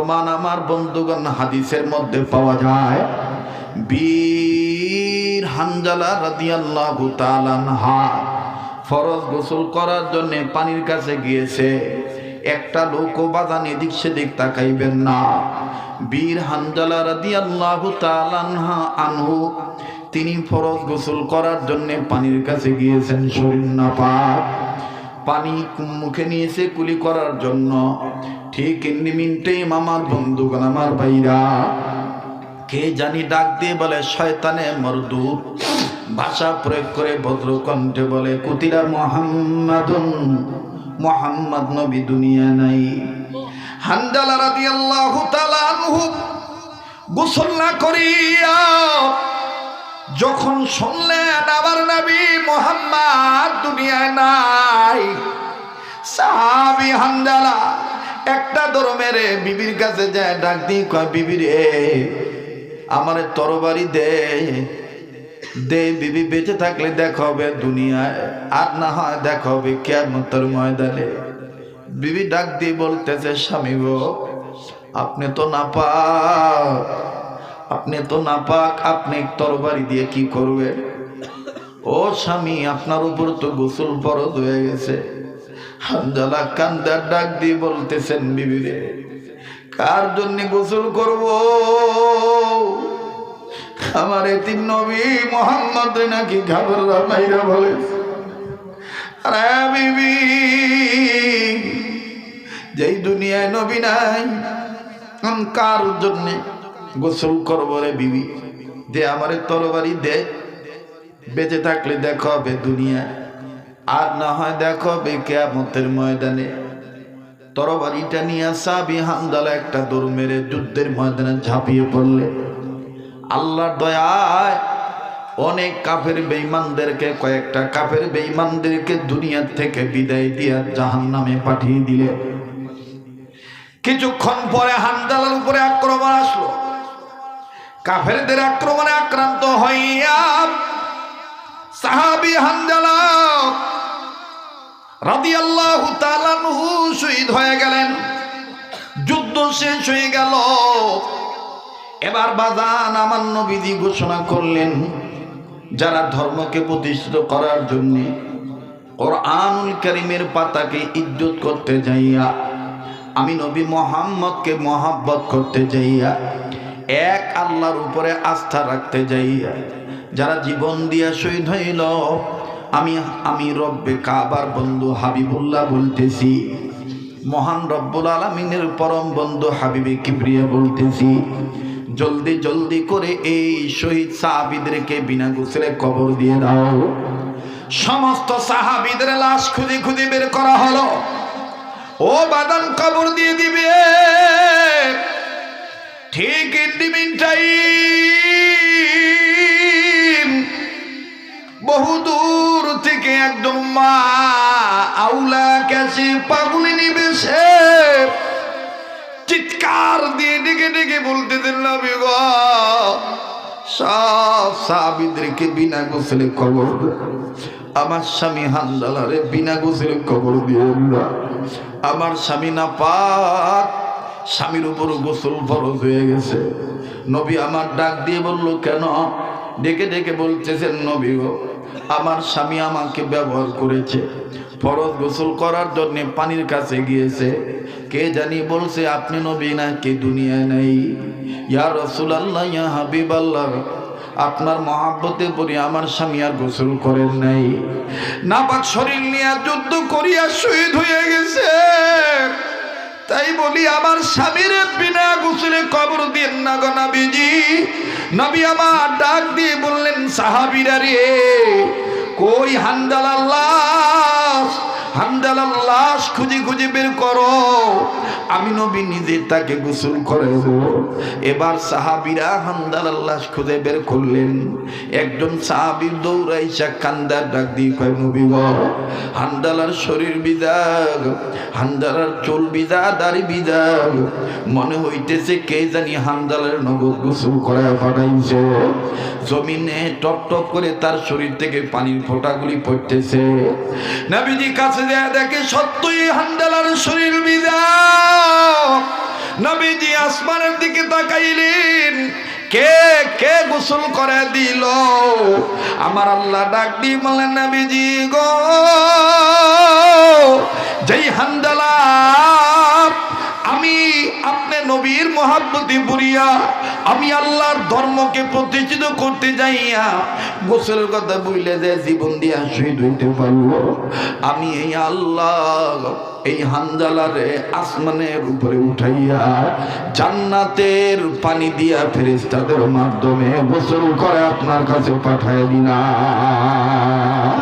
প্রমাণ আমার বন্ধুগণ হাদিসের মধ্যে পাওয়া যায়। বীর হানজালা রাদিয়াল্লাহু তাআলা আনহা ফরজ গোসল করার জন্য পানির কাছে গিয়েছে। একটা লোকও বাজান এদিক সেদিক তাকাইবেন না। বীর হানজালা রাদিয়াল্লাহু তাআলা আনহু তিনি ফরজ গোসল করার জন্য পানির কাছে গিয়েছেন। শরীর নাপাক, পানি মুখে নিয়েছে কুলি করার জন্য। ঠিক এমনি মিনিটে আমার বন্ধুগণ, আমার ভাইরা, কে জানি ডাক দিয়ে বলে শয়তানে মরদুদ, ভাষা প্রয়োগ করে ভদ্র কণ্ঠে বলে কুতিলা মুহাম্মাদুন, মুহাম্মদ নবী দুনিয়া নাই। হানজালা রাদিয়াল্লাহু তাআলা আনহু গোসল না করিয়া যখন শুনলেন আমার নবী মুহাম্মদ দুনিয়ায় নাই, সাহাবী হানজালা একটা দৌড় মেরে বিবির কাছে যায়, ডাক দিয়ে কয় বিবি রে আমারে তরবারি দে দে, বিবি বেঁচে থাকলে দেখা হবে দুনিয়ায়, আর না হয় দেখা হবে কিয়ামতের ময়দানে। বিবি ডাক দিয়ে বলতেছে স্বামী গো, আপনি তো নাপাক, আপনি তো নাপাক, আপনি তরবারি দিয়ে কি করবে? ও স্বামী, আপনার উপর তো গোসল ফরজ হয়ে গেছে। হানজালা কান্দার ডাক দিয়ে বলতেছেন বিবি রে কার জন্য গোসল করব? আমার এতিম নবী মুহাম্মদ নাকি ঘাবড়া মাইরা বলে, আরে বিবি যেই দুনিয়ায় নবী নাই কার জন্য গোসল করব রে বিবি? দে আমারে তরবারি দে, বেঁচে থাকলে দেখা হবে দুনিয়ায়, আর না হয় দেখা হবে কিয়ামতের ময়দানে। তরবারিটা নিয়ে সাহাবী হানজালা একটা দৌড় মেরে যুদ্ধের ময়দানে ঝাঁপিয়ে পড়লে। আল্লাহর দয়ায় অনেক কাফের বেঈমানদেরকে, কয়েকটা কাফের বেঈমানদেরকে দুনিয়ার থেকে বিদায় দিয়ে জাহান্নামে পাঠিয়ে দিলে। কিছুক্ষণ পরে হানজালার উপরে আক্রমণ আসলো। কাফেরদের আক্রমণে আক্রান্ত হইয়া সাহাবী হানজালা রাদিয়াল্লাহু তাআলা আনহু শহীদ হয়ে গেলেন। যুদ্ধ শেষ হয়ে গেল। এবার বাজান আমার নবীজি ঘোষণা করলেন, যারা ধর্মকে প্রতিষ্ঠিত করার জন্য কোরআনুল কারীমের পাতাকে ইজ্জত করতে যাইয়া, আমি নবী মুহাম্মদকে মহব্বত করতে যাইয়া, এক আল্লাহর উপরে আস্থা রাখতে যাইয়া যারা জীবন দিয়া শহীদ হইল, আমি রব্বে কাবার বন্ধু হাবিবুল্লাহ বলতেছি, মহান রব্বুল আলামিনের পরম বন্ধু হাবিবে কিবরিয়া বলতেছি, জলদি জলদি করে এই শহীদ সাহাবীদেরকে বিনা গোসলে কবর দিয়ে দাও। সমস্ত সাহাবীদের লাশ খুঁজে খুঁজে বের করা হলো। ও বাদান কবর দিয়ে দিবে। ঠিক ইন্ডিমিনটাই বহু দূর থেকে একদম মা আউলা কাছে পাগলি নিবেশে চিৎকার দিয়ে ডেকে ডেকে বলতেছেন নবী গো, সব সাহাবীদেরকে বিনা গোসলে কবর দাও। আমার স্বামী হানজালারে বিনা গোসলে কবর দিয়েন না। আমার স্বামী নাপাক, স্বামীর উপর গোসল ফরজ হয়ে গেছে। নবী আমার ডাক দিয়ে বলল কেন? ডেকে ডেকে বলতেছেন নবী গো, আমার স্বামী আমাকে ব্যবহার করেছে, ফরজ গোসল করার জন্য পানির কাছে গিয়েছে, কে জানি বলছে আপনি নবী নাকি দুনিয়ায় নাই। ইয়া রাসূলুল্লাহ, ইয়া হাবিবাল্লাহ, আপনার মহাব্বতে পড়ে আমার স্বামী আর গোসল করেন নাই, নাপাক শরীর নিয়ে যুদ্ধ করিয়া শহীদ হয়ে গেছে। তাই বলি আমার স্বামীর বিনা গোসলে কবর দিন না গো নবীজি। নবী আমার ডাক দিয়ে বললেন, সাহাবীরা রে, কই হানজালার লাশ? হানজালার লাশ খুঁজে খুঁজে বের করো, আমি নবী নিজে তাকে গোসল করে দেব। এবার সাহাবীরা হানজালার লাশ খুঁজে বের করলেন। একজন সাহাবী দৌড়াইসা কান্দার ডাক দিয়ে কয়, নবী গো, হানজালার শরীর বিদাগ, হানজালার চুল বিদা, দাড়ি বিদাগ, মনে হইতেছে কে জানি হানজালার নগদ গোসল করে পাঠাইছে। জমিনে টপ টপ করে তার শরীর থেকে পানির ফোঁটাগুলি পড়তেছে। নবীজি কাছে কাছে যায় দেখে সত্যই হানজালার শরীর ভিজা। নবীজি আসমানের দিকে তাকাইলেন, কে কে গোসল করে দিল? আমার আল্লাহ ডাক দিয়ে বলেন, নবীজি গো, যেই হানজালা আমি আপনি নবীর মহাব্বতে বুড়িয়া আমি আল্লাহর ধর্মকে প্রতিষ্ঠিত করতে যাইয়া গোসলের কথা বইলে যে জীবন দিয়া শহীদ হইতে পারবো, আমি এই আল্লাহ এই হানজালারে আসমানের উপরে উঠাইয়া জান্নাতের পানি দিয়া ফেরেশতাদের মাধ্যমে গোসল করে আপনার কাছে পাঠায় দিলাম।